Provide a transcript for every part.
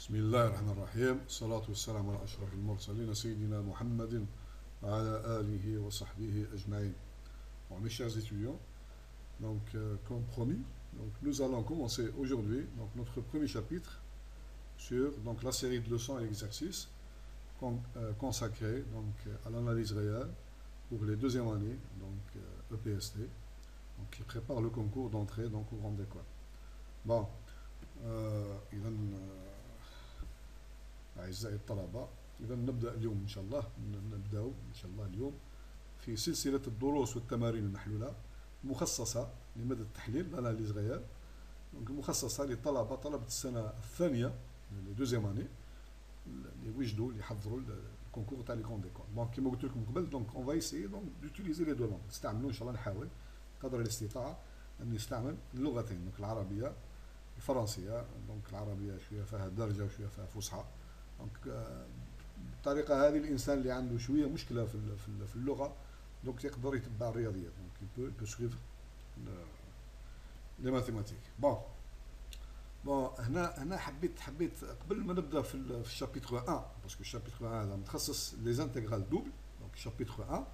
بسم الله الرحمن الرحيم الصلاة والسلام على أشرف المرسلين سيدنا محمد وعلى آله وصحبه أجمعين. Bon, mes chers étudiants, comme promis, nous allons commencer aujourd'hui notre premier chapitre sur la série de leçons et exercices consacrés à l'analyse réelle pour les deuxièmes années, EPST, qui prépare le concours d'entrée au grande école. Bon, إذا أعزائي الطلبة، إذا نبدأ اليوم إن شاء الله، اليوم في سلسلة الدروس والتمارين المحلولة مخصصة لمدى التحليل l'analyse réelle، مخصصة طلبة السنة الثانية لي دوزيام اني اللي وجدوا اللي حضروا الكونكور تاع لي كروند ايكول. دونك كيما قلت لكم قبل، اون فا ايسيي دوتيليزي لي دو لونغ، نستعملوا ان شاء الله، نحاول قدر الاستطاعة أن نستعمل اللغتين، العربية الفرنسية. العربية شوية فيها درجة وشوية فيها فصحى. بالطريقة هذه الإنسان اللي عنده شوية مشكلة في اللغة يقدر يتبع الرياضيات، يبو سويفر لي ماتيماتيك. هنا حبيت قبل ما نبدا في الشابيتر 1، باسكو الشابيتر 1 هذا متخصص لي زانتيغرال دوبل. الشابيتر 1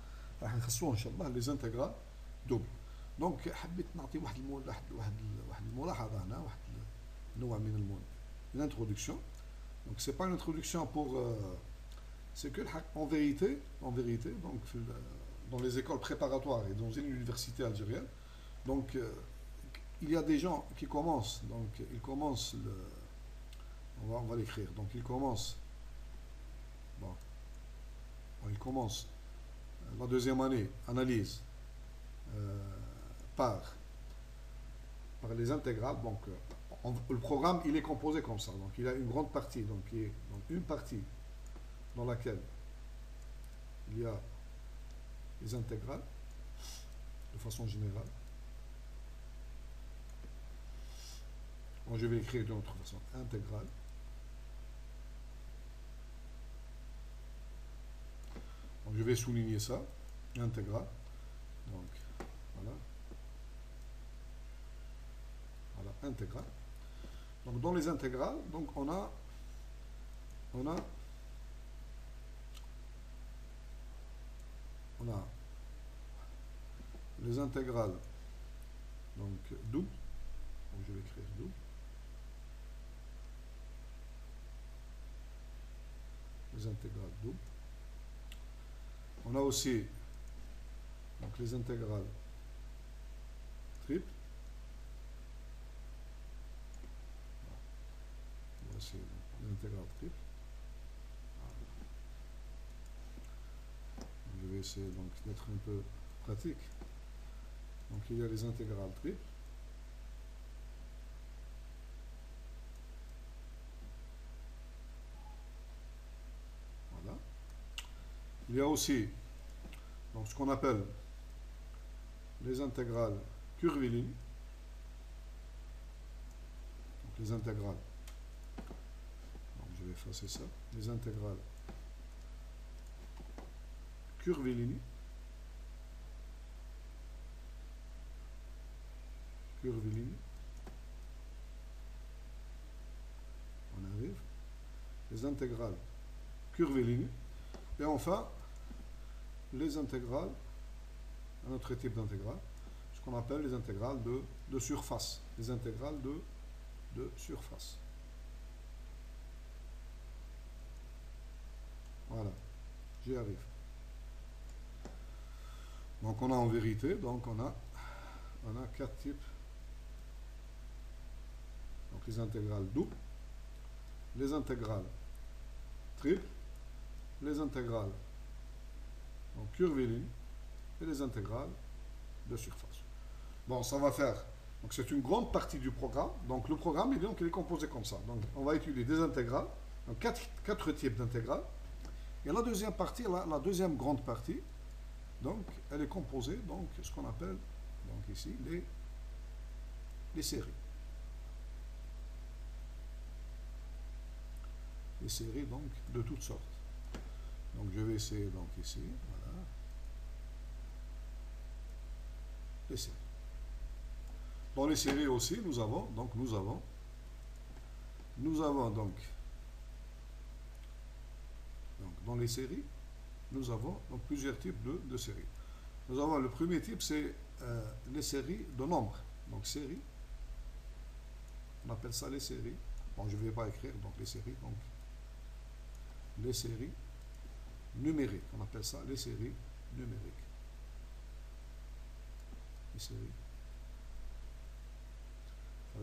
راح نخصوه ان شاء الله لي زانتيغرال دوبل. حبيت نعطي واحد الملاحظه هنا، واحد نوع من l'introduction. Donc c'est pas une introduction pour c'est que en vérité dans les écoles préparatoires et dans une université algérienne, il y a des gens qui commencent, ils commencent on va l'écrire. Ils commencent la deuxième année analyse par les intégrales. Le programme il est composé comme ça. Il y a une grande partie, une partie dans laquelle il y a les intégrales de façon générale. Je vais écrire d'une autre façon: intégrale. Je vais souligner ça, intégrale. Voilà, intégrale. Dans les intégrales, on a les intégrales doubles. Je vais écrire double. Les intégrales doubles. On a aussi les intégrales triples. Voici les intégrales triples. Je vais essayer d'être un peu pratique. Il y a les intégrales triples. Voilà. Il y a aussi ce qu'on appelle les intégrales curvilignes. Les intégrales, je vais effacer ça, les intégrales curvilignes. On arrive. Les intégrales curvilignes. Et enfin, les intégrales, un autre type d'intégrale, ce qu'on appelle les intégrales de surface. Les intégrales de surface. Voilà, j'y arrive. On a en vérité, on a quatre types. Les intégrales doubles, les intégrales triples, les intégrales curvilignes et les intégrales de surface. Ça va faire. C'est une grande partie du programme. Le programme il est composé comme ça. On va étudier des intégrales, quatre types d'intégrales. Et la deuxième partie, la deuxième grande partie, elle est composée ce qu'on appelle ici les séries. Les séries de toutes sortes. Je vais essayer ici, voilà, les séries. Dans les séries aussi, nous avons dans les séries, nous avons donc plusieurs types de séries. Nous avons le premier type, c'est les séries de nombres. Donc séries, on appelle ça les séries. Bon, je ne vais pas écrire, donc les séries, donc les séries numériques. On appelle ça les séries numériques. Les séries.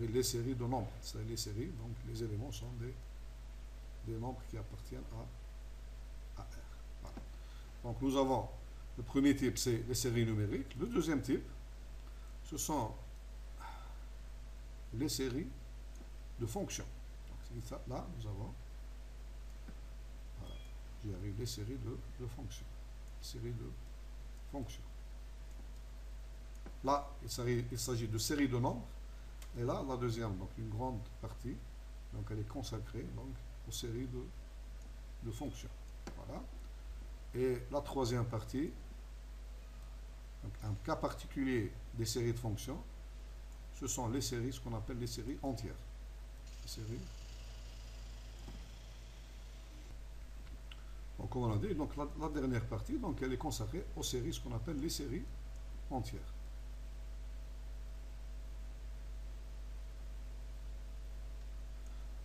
Les séries de nombres. C'est les séries, donc les éléments sont des nombres qui appartiennent à R. Voilà. Donc nous avons le premier type, c'est les séries numériques. Le deuxième type, ce sont les séries de fonctions. Donc ça, là, nous avons, voilà, j'y arrive, les séries de fonctions. Les séries de fonctions. Là, il s'agit de séries de nombres. Et là, la deuxième, donc une grande partie, donc elle est consacrée donc, aux séries de fonctions. Voilà. Et la troisième partie, donc un cas particulier des séries de fonctions, ce sont les séries, ce qu'on appelle les séries entières. Les séries. Donc, comme on a dit, donc la dernière partie, donc elle est consacrée aux séries, ce qu'on appelle les séries entières.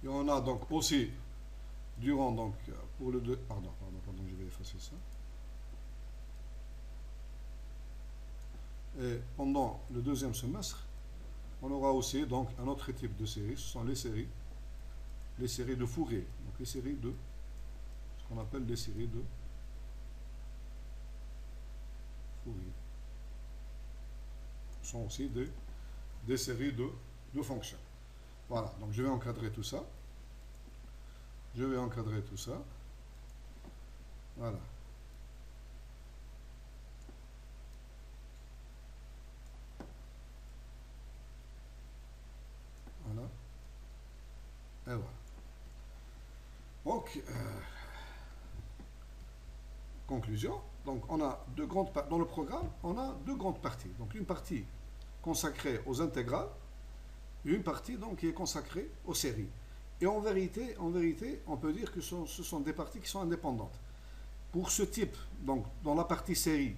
Et on a donc aussi, durant donc, pour le 2, pardon, je vais effacer ça. Et pendant le deuxième semestre, on aura aussi donc un autre type de séries, ce sont les séries de Fourier. Donc les séries de, ce qu'on appelle les séries de Fourier. Ce sont aussi des séries de fonctions. Voilà, donc je vais encadrer tout ça. Je vais encadrer tout ça. Voilà. Voilà. Et voilà. Donc, conclusion. Donc, on a dans le programme, on a deux grandes parties. Donc, une partie consacrée aux intégrales, et une partie donc qui est consacrée aux séries. Et en vérité, on peut dire que ce sont des parties qui sont indépendantes. Pour ce type, donc dans la partie série,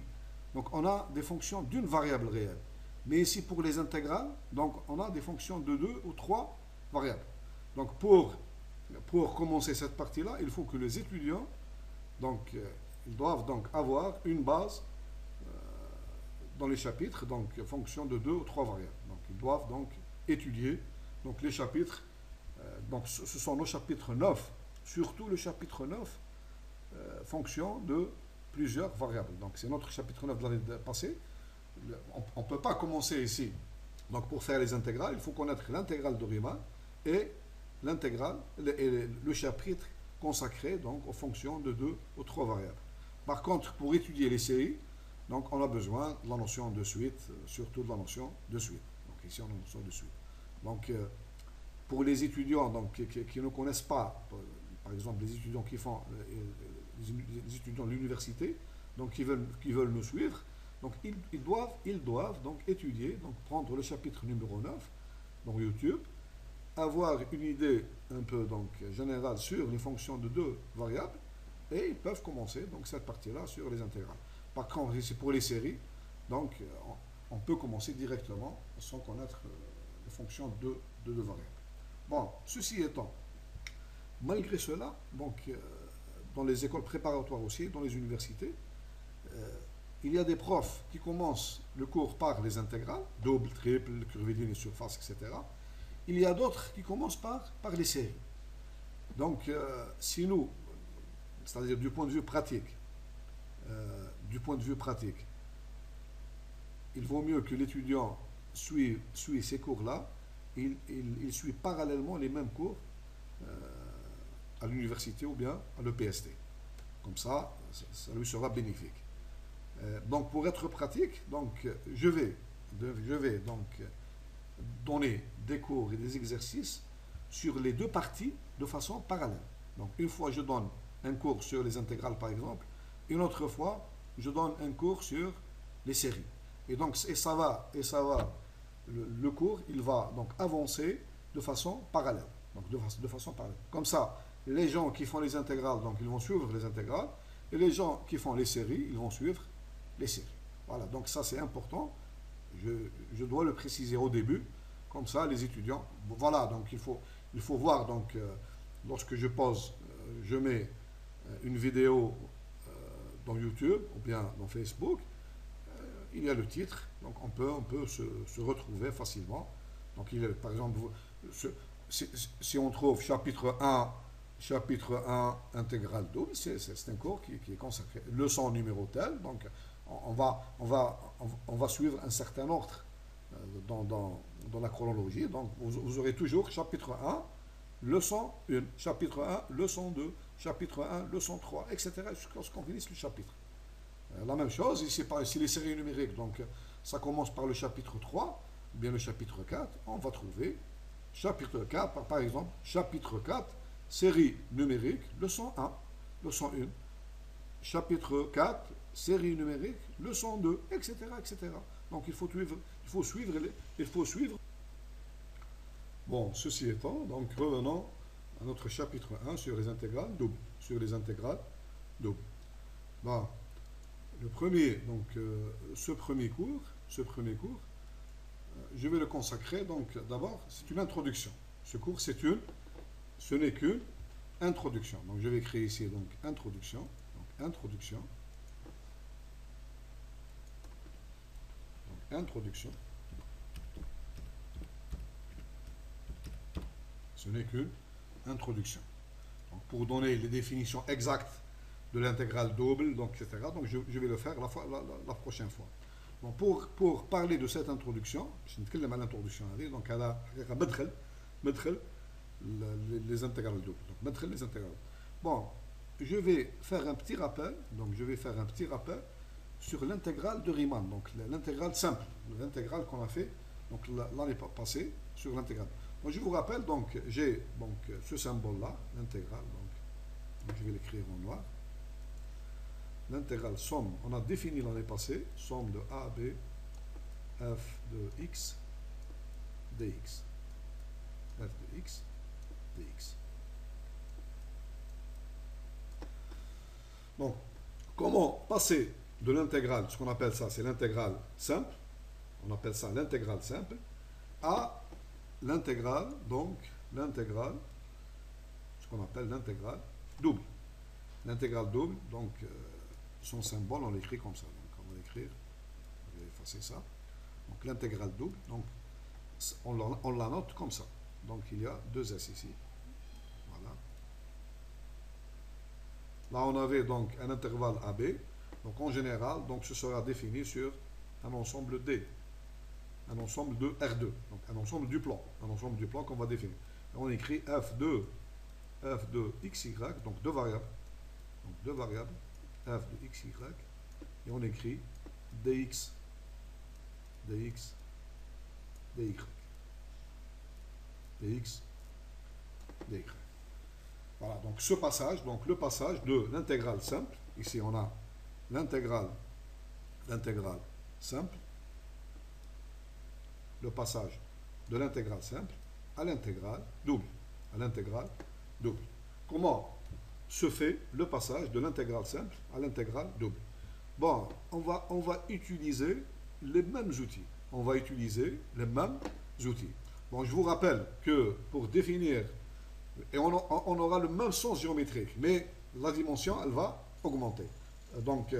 donc on a des fonctions d'une variable réelle. Mais ici pour les intégrales, donc on a des fonctions de 2 ou 3 variables. Donc pour commencer cette partie-là, il faut que les étudiants, donc ils doivent donc avoir une base dans les chapitres, donc fonction de 2 ou 3 variables. Donc ils doivent donc étudier donc les chapitres. Donc ce sont nos chapitres 9, surtout le chapitre 9, fonction de plusieurs variables. Donc c'est notre chapitre 9 de l'année passée. On ne peut pas commencer ici. Donc pour faire les intégrales, il faut connaître l'intégrale de Riemann et l'intégrale, le chapitre consacré donc aux fonctions de 2 ou 3 variables. Par contre, pour étudier les séries, donc on a besoin de la notion de suite, surtout de la notion de suite. Donc ici on a la notion de suite. Donc pour les étudiants donc, qui ne connaissent pas, par exemple les étudiants qui font les étudiants de l'université, donc qui veulent nous suivre, donc ils doivent donc étudier, donc prendre le chapitre numéro 9 dans YouTube, avoir une idée un peu donc générale sur les fonctions de 2 variables, et ils peuvent commencer donc cette partie-là sur les intégrales. Par contre, ici pour les séries, donc on peut commencer directement sans connaître les fonctions de 2 variables. Bon, ceci étant, malgré cela, donc dans les écoles préparatoires aussi, dans les universités, il y a des profs qui commencent le cours par les intégrales, double, triple, curviligne, surface, etc. Il y a d'autres qui commencent par les séries. Donc, si nous, c'est-à-dire du point de vue pratique, il vaut mieux que l'étudiant suit ces cours-là, il suit parallèlement les mêmes cours à l'université ou bien à l'EPST. Comme ça lui sera bénéfique. Donc pour être pratique, donc, je vais donc donner des cours et des exercices sur les deux parties de façon parallèle. Donc une fois je donne un cours sur les intégrales par exemple, une autre fois je donne un cours sur les séries. Et donc le cours il va donc avancer de façon parallèle. Donc de façon parallèle. Comme ça, les gens qui font les intégrales, donc ils vont suivre les intégrales, et les gens qui font les séries, ils vont suivre les séries. Voilà, donc ça c'est important. Je dois le préciser au début, comme ça les étudiants. Voilà, donc il faut voir, donc lorsque je pose, je mets une vidéo dans YouTube ou bien dans Facebook, il y a le titre, donc on peut se retrouver facilement. Donc il y a, par exemple, si on trouve chapitre 1 intégral double, c'est un cours qui est consacré. Leçon numéro telle, donc on va suivre un certain ordre dans la chronologie. Donc vous aurez toujours chapitre 1, leçon 1, chapitre 1, leçon 2, chapitre 1, leçon 3, etc. jusqu'à ce qu'on finisse le chapitre. La même chose, ici, si les séries numériques, donc ça commence par le chapitre 3, ou bien le chapitre 4, on va trouver chapitre 4, par exemple, chapitre 4, série numérique, leçon 1, leçon 1, chapitre 4, série numérique, leçon 2, etc., etc. Donc il faut suivre. Bon, ceci étant, donc revenons à notre chapitre 1 sur les intégrales doubles. Bon, le premier, donc ce premier cours, je vais le consacrer, donc d'abord, c'est une introduction. Ce cours, ce n'est qu'une introduction. Donc je vais créer ici, donc introduction, introduction. Ce n'est qu'une introduction. Donc pour donner les définitions exactes de l'intégrale double, donc, etc. Donc je vais le faire la prochaine fois. Donc pour parler de cette introduction, je vais parler de l'introduction, donc elle a les intégrales doubles. Donc les intégrales. Bon, je vais faire un petit rappel. Donc sur l'intégrale de Riemann, donc l'intégrale simple, l'intégrale qu'on a fait donc l'année passée sur l'intégrale. Donc je vous rappelle, donc j'ai donc ce symbole-là, l'intégrale, donc je vais l'écrire en noir. L'intégrale somme, on a défini l'année passée, somme de A, B, f de x, dx. F de x, dx. Donc, comment passer de l'intégrale, ce qu'on appelle ça, c'est l'intégrale simple, on appelle ça l'intégrale simple, à l'intégrale, donc l'intégrale, ce qu'on appelle l'intégrale double. L'intégrale double, donc son symbole, on l'écrit comme ça. Donc on va l'écrire, je vais effacer ça. Donc l'intégrale double, donc on la note comme ça. Donc il y a deux S ici. Voilà. Là on avait donc un intervalle AB. Donc en général, donc ce sera défini sur un ensemble D. Un ensemble de R2. Donc un ensemble du plan. Un ensemble du plan qu'on va définir. Et on écrit F de XY, donc deux variables. Donc deux variables. F de XY. Et on écrit DX. DX. DY. DX. DY. Voilà, donc ce passage, donc le passage de l'intégrale simple. Ici on a l'intégrale simple, le passage de l'intégrale simple à l'intégrale double. Comment se fait le passage de l'intégrale simple à l'intégrale double? Bon, on va utiliser les mêmes outils. Bon, je vous rappelle que pour définir, et on aura le même sens géométrique, mais la dimension, elle va augmenter. Donc,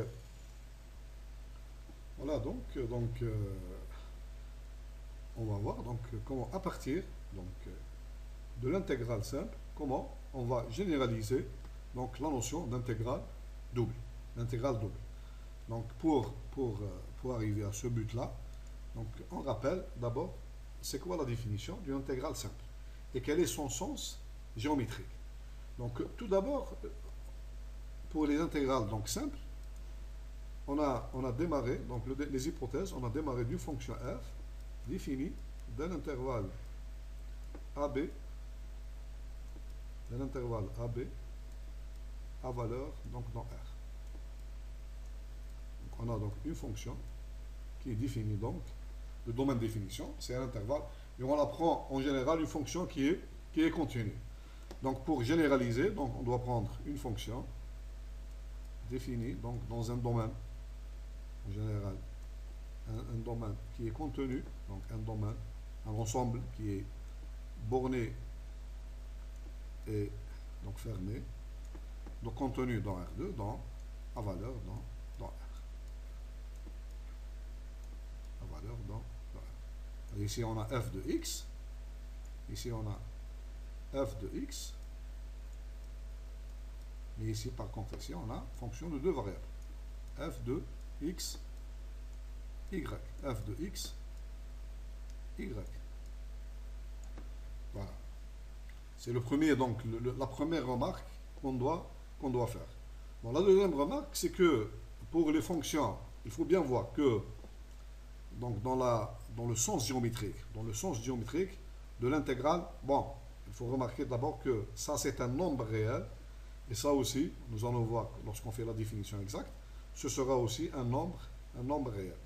voilà, donc on va voir donc comment, à partir donc, de l'intégrale simple, comment on va généraliser donc, la notion d'intégrale double. Donc, pour arriver à ce but-là, donc, on rappelle d'abord, c'est quoi la définition d'une intégrale simple et quel est son sens géométrique. Donc, tout d'abord, pour les intégrales donc simples, on a démarré, donc les hypothèses, on a démarré d'une fonction f définie d'un intervalle AB, à valeur donc dans R. Donc on a donc une fonction qui est définie donc, le domaine de définition, c'est un intervalle, et on apprend en général une fonction qui est qui est continue. Donc pour généraliser, donc on doit prendre une fonction définie donc dans un domaine en général, un domaine qui est contenu, donc un domaine, un ensemble qui est borné et donc fermé, donc contenu dans R2, dans à valeur dans R. À valeur dans R. Et ici on a f de x, ici on a f de x, mais ici par contre ici on a fonction de deux variables, f de x, y, f de x, y. Voilà. C'est le premier, donc la première remarque qu'on doit faire. Bon, la deuxième remarque, c'est que pour les fonctions, il faut bien voir que donc dans le sens géométrique de l'intégrale, bon, il faut remarquer d'abord que ça c'est un nombre réel, et ça aussi, nous allons voir lorsqu'on fait la définition exacte, ce sera aussi un nombre réel.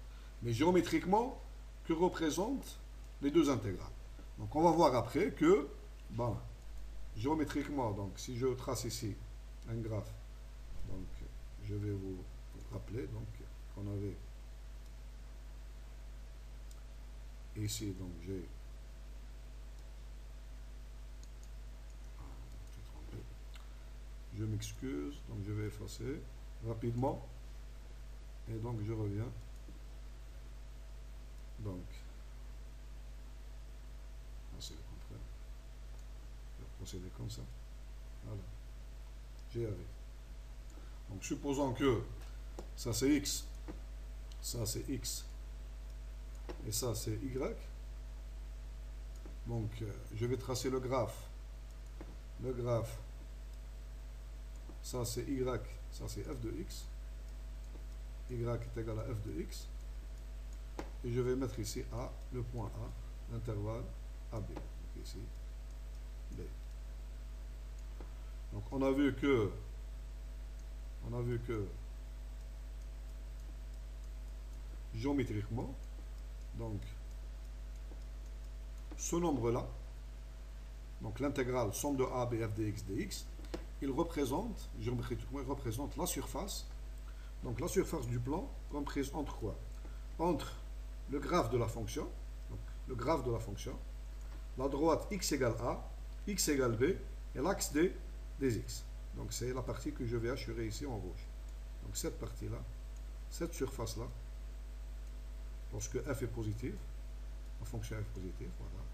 Mais géométriquement, que représentent les deux intégrales? Donc on va voir après que, bon, géométriquement, donc si je trace ici un graphe, donc je vais vous rappeler donc qu'on avait ici, donc j'ai trompé, je m'excuse, donc je vais effacer rapidement et donc je reviens, donc c'est le contraire, je vais procéder comme ça, voilà, j'ai avec. Donc supposons que ça c'est x, ça c'est x et ça c'est y. Donc je vais tracer le graphe, ça c'est y, ça c'est f de x, y est égal à f de x, et je vais mettre ici A, le point A, l'intervalle AB, donc ici B. Donc on a vu que géométriquement, donc ce nombre-là, donc l'intégrale somme de A, B, f dx, dx, il représente, géométriquement, il représente la surface, donc la surface du plan comprise entre quoi? Entre le graphe de la fonction, donc le graphe de la fonction, la droite x égale A, x égale B, et l'axe des x. Donc c'est la partie que je vais assurer ici en rouge. Donc cette partie-là, cette surface-là, lorsque f est positive, la fonction f est positive, voilà.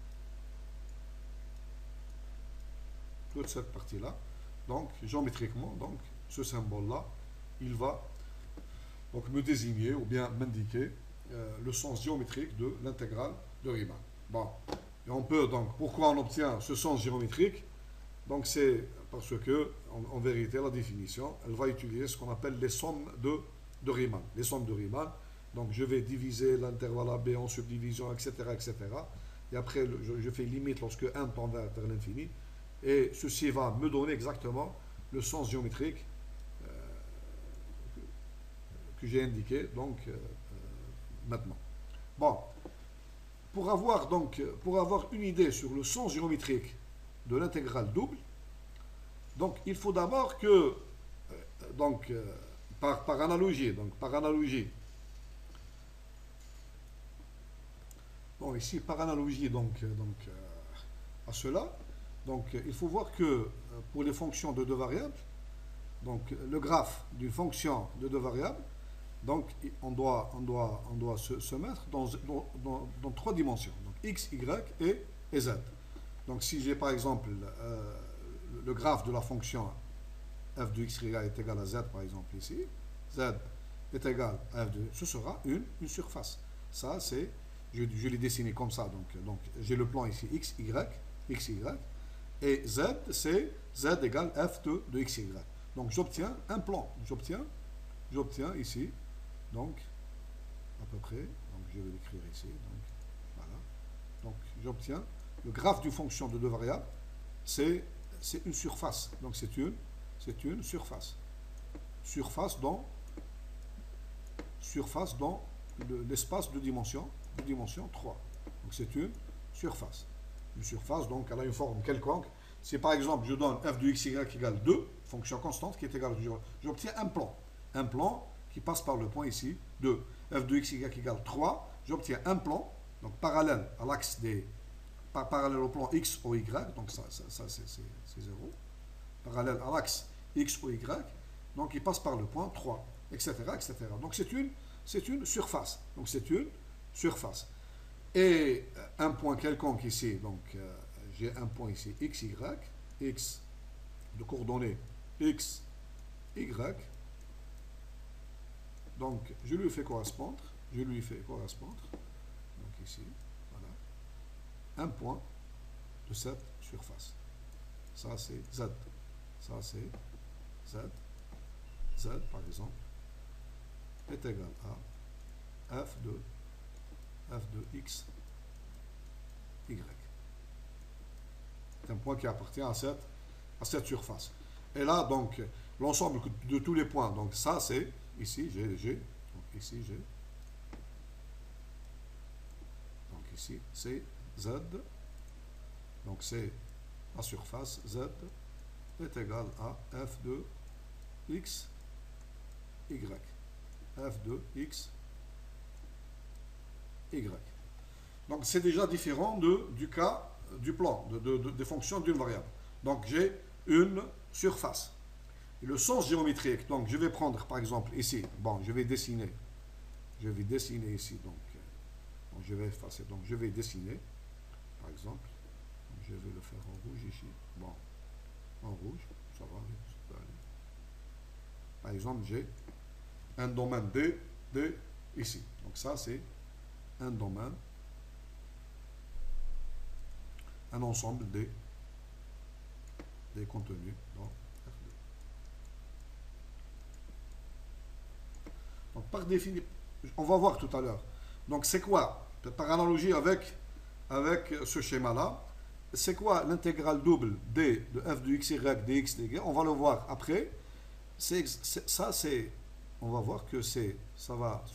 Toute cette partie-là, donc géométriquement, donc ce symbole-là, il va donc me désigner ou bien m'indiquer le sens géométrique de l'intégrale de Riemann. Bon, et on peut donc, pourquoi on obtient ce sens géométrique? Donc c'est parce que, en vérité, la définition, elle va utiliser ce qu'on appelle les sommes de Riemann. Les sommes de Riemann. Donc je vais diviser l'intervalle AB en subdivision, etc., etc. Et après, je fais limite lorsque 1 tend vers l'infini. Et ceci va me donner exactement le sens géométrique que j'ai indiqué donc maintenant. Bon, pour avoir une idée sur le sens géométrique de l'intégrale double, donc il faut d'abord que par analogie, bon ici par analogie à cela, donc il faut voir que pour les fonctions de deux variables, donc le graphe d'une fonction de deux variables, donc on doit se mettre dans trois dimensions, donc x, y et z. Donc si j'ai par exemple le graphe de la fonction f de x, y est égal à z par exemple ici, z est égal à f de, ce sera une surface. Ça c'est, je l'ai dessiné comme ça, donc j'ai le plan ici x, y, et z c'est z égale f de x, y. Donc j'obtiens un plan, j'obtiens ici, donc à peu près, donc je vais l'écrire ici, donc voilà, donc j'obtiens le graphe d'une fonction de deux variables, c'est une surface, donc c'est une surface dans l'espace de dimension 3, donc c'est une surface. Une surface, donc, elle a une forme quelconque. Si par exemple je donne f de xy égale 2, fonction constante qui est égale, j'obtiens un plan. Un plan qui passe par le point ici, 2. F de xy égale 3, j'obtiens un plan, donc parallèle à l'axe des. Parallèle au plan x au y, donc ça c'est 0. Parallèle à l'axe x ou y, donc il passe par le point 3, etc. etc. Donc c'est une surface. Donc c'est une surface. Et un point quelconque ici, donc j'ai un point ici x, y, x de coordonnées x, y, donc je lui fais correspondre, donc ici, voilà, un point de cette surface. Ça c'est z, ça c'est z, z par exemple, est égal à f de x, y. C'est un point qui appartient à cette surface. Et là, donc, l'ensemble de tous les points, donc ça c'est, ici j'ai, donc ici j'ai, donc ici c'est z, donc c'est la surface z est égal à f de x, y. F de x, y. Donc c'est déjà différent du cas du plan, des fonctions d'une variable. Donc j'ai une surface. Et le sens géométrique, donc je vais prendre par exemple ici, bon je vais dessiner ici, donc je vais effacer, donc je vais dessiner, par exemple, donc je vais le faire en rouge ici, bon, en rouge, ça va aller. Par exemple j'ai un domaine D ici, donc ça c'est un domaine, un ensemble des contenus dans R2. Donc par définition, on va voir tout à l'heure. Donc c'est quoi, par analogie avec ce schéma-là, c'est quoi l'intégrale double d de f de xy dx dy? On va le voir après. On va voir que ce sera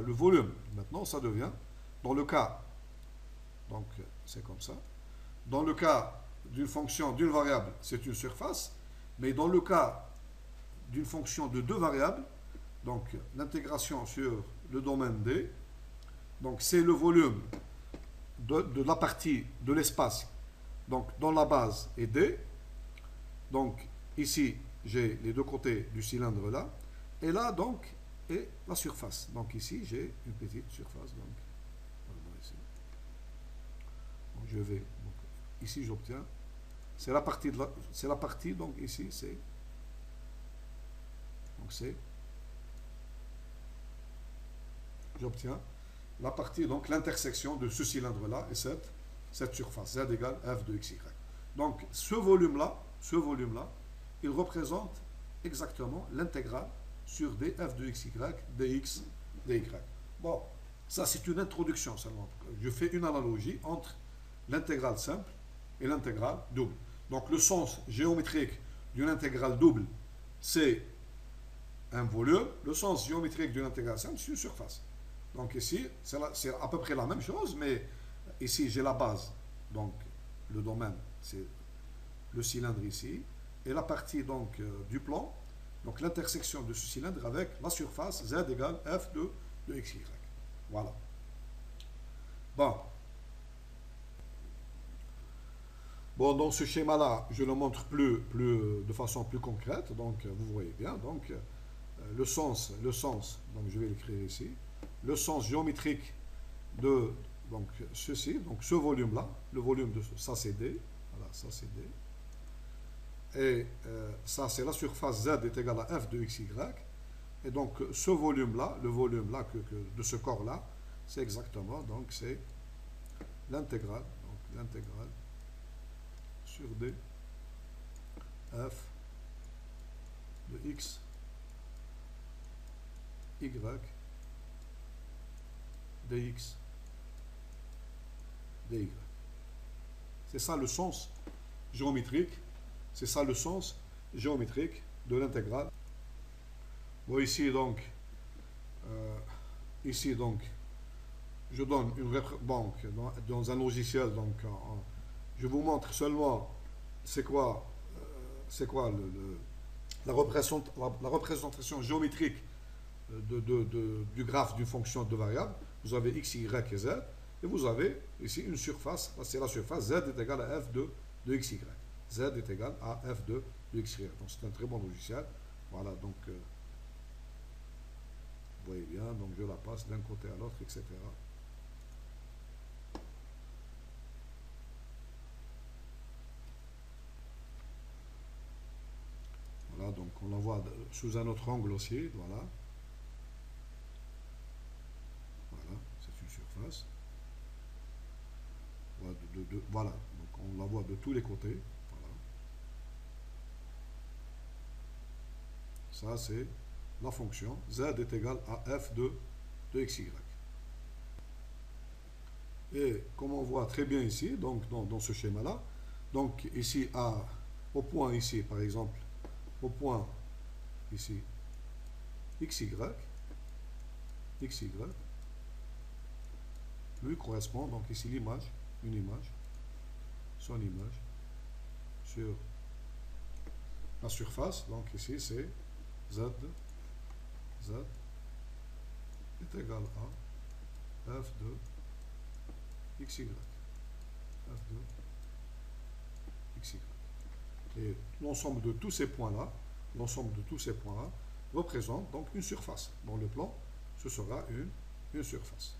le volume. Maintenant, ça devient, dans le cas, donc c'est comme ça. Dans le cas d'une fonction, d'une variable, c'est une surface. Mais dans le cas d'une fonction de deux variables, donc l'intégration sur le domaine D, donc c'est le volume de la partie de l'espace, donc dans la base est D. Donc ici, j'ai les deux côtés du cylindre là. Et là, donc, est la surface. Donc ici, j'ai une petite surface. Donc, ici. Donc je vais, donc, ici j'obtiens, c'est la partie, donc ici c'est, donc c'est, j'obtiens la partie, donc l'intersection de ce cylindre-là et cette surface, z égale f de xy. Donc ce volume-là, il représente exactement l'intégrale sur df de xy, dx, dy. Bon, ça c'est une introduction seulement. Je fais une analogie entre l'intégrale simple et l'intégrale double. Donc le sens géométrique d'une intégrale double, c'est un volume. Le sens géométrique d'une intégrale simple, c'est une surface. Donc ici, c'est à peu près la même chose, mais ici j'ai la base. Donc le domaine, c'est le cylindre ici. Et la partie donc du plan, donc l'intersection de ce cylindre avec la surface z égale f de xy. Voilà. Bon. Bon, dans ce schéma-là, je le montre de façon plus concrète. Donc, vous voyez bien. Donc, le sens, donc je vais l'écrire ici. Le sens géométrique de donc ceci, donc ce volume-là, le volume de ça c'est D. Voilà, ça c'est D. Et ça c'est la surface Z est égale à f de xy. Et donc ce volume-là, le volume-là de ce corps-là, c'est exactement, donc c'est l'intégrale. Donc l'intégrale sur D f de x, y, dx, dy. C'est ça le sens géométrique. C'est ça le sens géométrique de l'intégrale. Bon, ici donc, je donne une donc, dans un logiciel, donc je vous montre seulement c'est quoi, la représentation géométrique du graphe d'une fonction de variable. Vous avez x, y et z, et vous avez ici une surface, c'est la surface, z est égal à f de xy. Z est égal à f de xy. Donc c'est un très bon logiciel. Voilà, donc vous voyez bien, donc je la passe d'un côté à l'autre, etc. Voilà, donc on la voit sous un autre angle aussi, voilà. Voilà, c'est une surface. Voilà, voilà, donc on la voit de tous les côtés. Voilà. Ça, c'est la fonction z est égal à f de xy. Et comme on voit très bien ici, donc dans ce schéma-là, donc ici, au point ici, par exemple, au point ici, xy, lui correspond, donc ici l'image, une image, son image, sur la surface, donc ici c'est z est égal à f de xy, f de xy. Et l'ensemble de tous ces points-là, représente donc une surface. Dans le plan, ce sera une surface.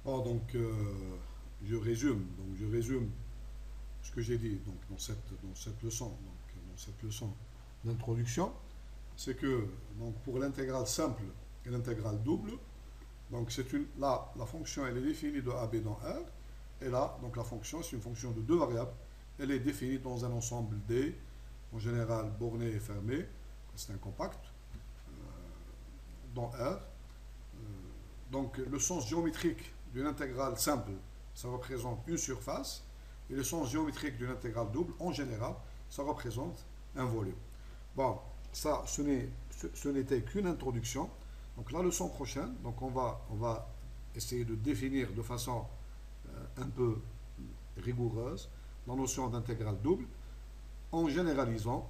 Oh, donc, je résume ce que j'ai dit donc, dans cette leçon d'introduction. C'est que donc, pour l'intégrale simple et l'intégrale double, donc là, la fonction elle est définie de AB dans R, et là, donc la fonction, c'est une fonction de deux variables, elle est définie dans un ensemble D, en général borné et fermé, c'est un compact, dans R. Donc le sens géométrique d'une intégrale simple, ça représente une surface, et le sens géométrique d'une intégrale double, en général, ça représente un volume. Bon, ça, ce n'était qu'une introduction. Donc la leçon prochaine, donc on va essayer de définir de façon un peu rigoureuse la notion d'intégrale double en généralisant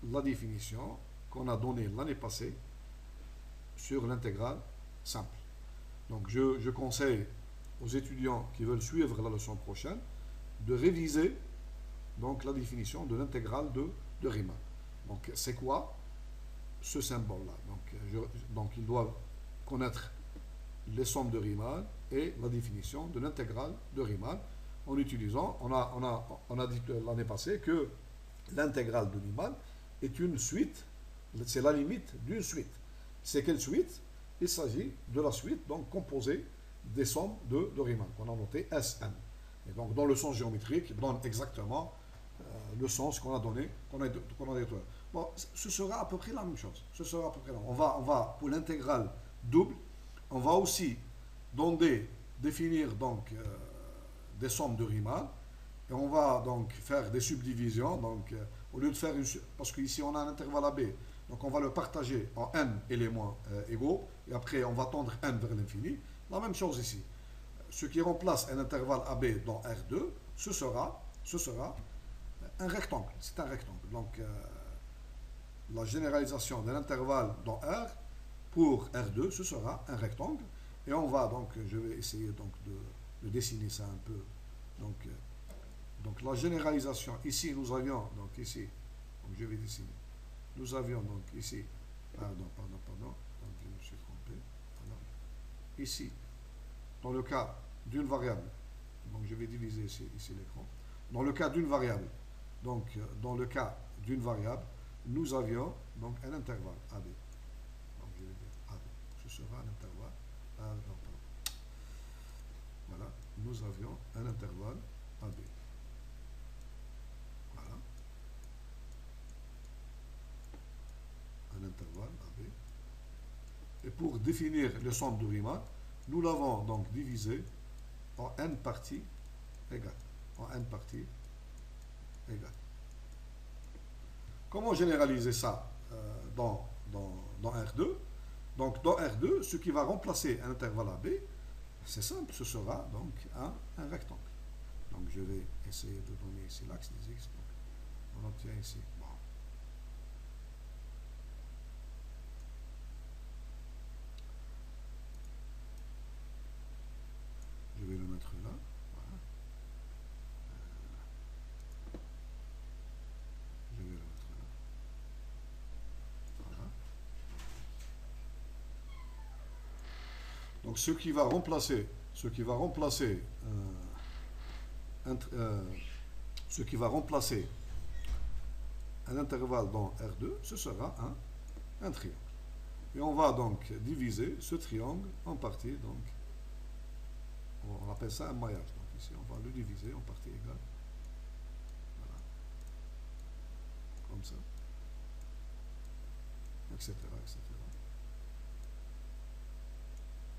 la définition qu'on a donnée l'année passée sur l'intégrale simple. Donc je conseille aux étudiants qui veulent suivre la leçon prochaine de réviser donc la définition de l'intégrale de Riemann. Donc c'est quoi ce symbole-là? Donc ils doivent connaître les sommes de Riemann et la définition de l'intégrale de Riemann en utilisant, on a dit l'année passée que l'intégrale de Riemann est une suite, c'est la limite d'une suite. C'est quelle suite? Il s'agit de la suite donc composée des sommes de Riemann, qu'on a noté Sn. Et donc dans le sens géométrique, il donne exactement le sens qu'on a donné. Bon, ce sera à peu près la même chose. On va pour l'intégrale double, on va aussi définir donc des sommes de Riemann, et on va donc faire des subdivisions. Donc au lieu de faire parce qu'ici on a un intervalle AB, donc on va le partager en n éléments égaux, et après on va tendre n vers l'infini. La même chose ici. Ce qui remplace un intervalle AB dans R2, ce sera un rectangle. C'est un rectangle. Donc la généralisation d'un intervalle dans R pour R2, ce sera un rectangle. Et on va donc, je vais essayer donc de dessiner ça un peu. Donc la généralisation, ici nous avions, donc ici, donc je vais dessiner. Nous avions donc ici, pardon, donc je me suis trompé. Voilà. Ici, dans le cas d'une variable, donc je vais diviser ici l'écran. Dans le cas d'une variable, donc dans le cas d'une variable, nous avions donc un intervalle AB. Donc je vais dire AB. Ce sera un intervalle. Voilà, nous avions un intervalle AB. Voilà. Un intervalle AB. Et pour définir le somme de Riemann, nous l'avons donc divisé en n parties égales. En n parties égales. Comment généraliser ça dans R2? Donc dans R2, ce qui va remplacer un intervalle AB, c'est simple, ce sera donc un rectangle. Donc je vais essayer de donner ici l'axe des X. Donc on obtient ici. Bon. Je vais le mettre là. Voilà. Je vais le mettre là. Voilà. Donc ce qui va remplacer un intervalle dans R2, ce sera un triangle. Et on va donc diviser ce triangle en parties, donc on appelle ça un maillage. Donc ici, on va le diviser en parties égales. Voilà. Comme ça. Etc. etc.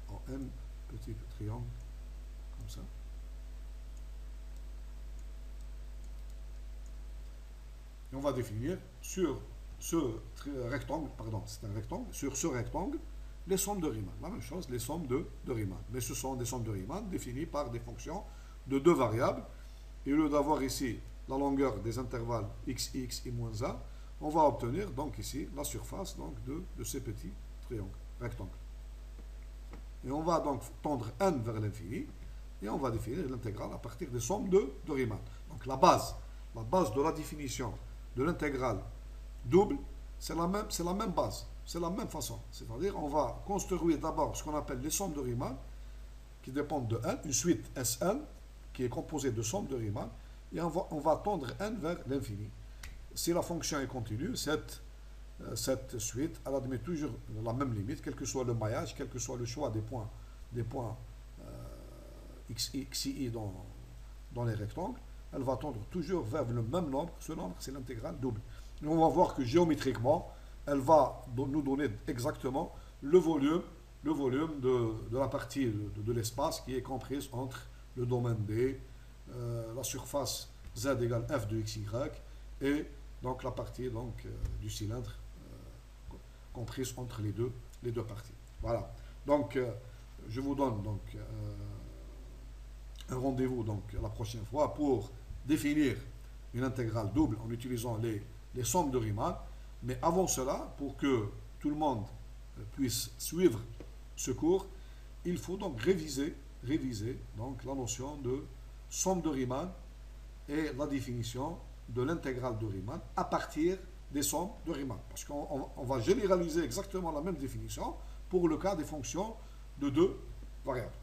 En n petits triangles, comme ça. Et on va définir sur ce rectangle, pardon, c'est un rectangle, sur ce rectangle, les sommes de Riemann. La même chose, les sommes de Riemann. Mais ce sont des sommes de Riemann définies par des fonctions de deux variables. Et au lieu d'avoir ici la longueur des intervalles x, et moins a, on va obtenir donc ici la surface donc, de ces petits triangles, rectangles. Et on va donc tendre n vers l'infini, et on va définir l'intégrale à partir des sommes de Riemann. Donc la base de la définition de l'intégrale double, c'est la même base, c'est la même façon. C'est-à-dire, on va construire d'abord ce qu'on appelle les sommes de Riemann, qui dépendent de n, une suite Sn, qui est composée de sommes de Riemann, et on va tendre n vers l'infini. Si la fonction est continue, cette suite, elle admet toujours la même limite, quel que soit le maillage, quel que soit le choix des points xi dans les rectangles, elle va tendre toujours vers le même nombre. Ce nombre, c'est l'intégrale double. Et on va voir que géométriquement, elle va nous donner exactement le volume de la partie de l'espace qui est comprise entre le domaine D, la surface Z égale f de xy, et donc la partie donc, du cylindre comprise entre les deux parties. Voilà. Donc, je vous donne donc un rendez-vous donc la prochaine fois pour définir une intégrale double en utilisant les sommes de Riemann. Mais avant cela, pour que tout le monde puisse suivre ce cours, il faut donc réviser donc la notion de somme de Riemann et la définition de l'intégrale de Riemann à partir des sommes de Riemann. Parce qu'on va généraliser exactement la même définition pour le cas des fonctions de deux variables.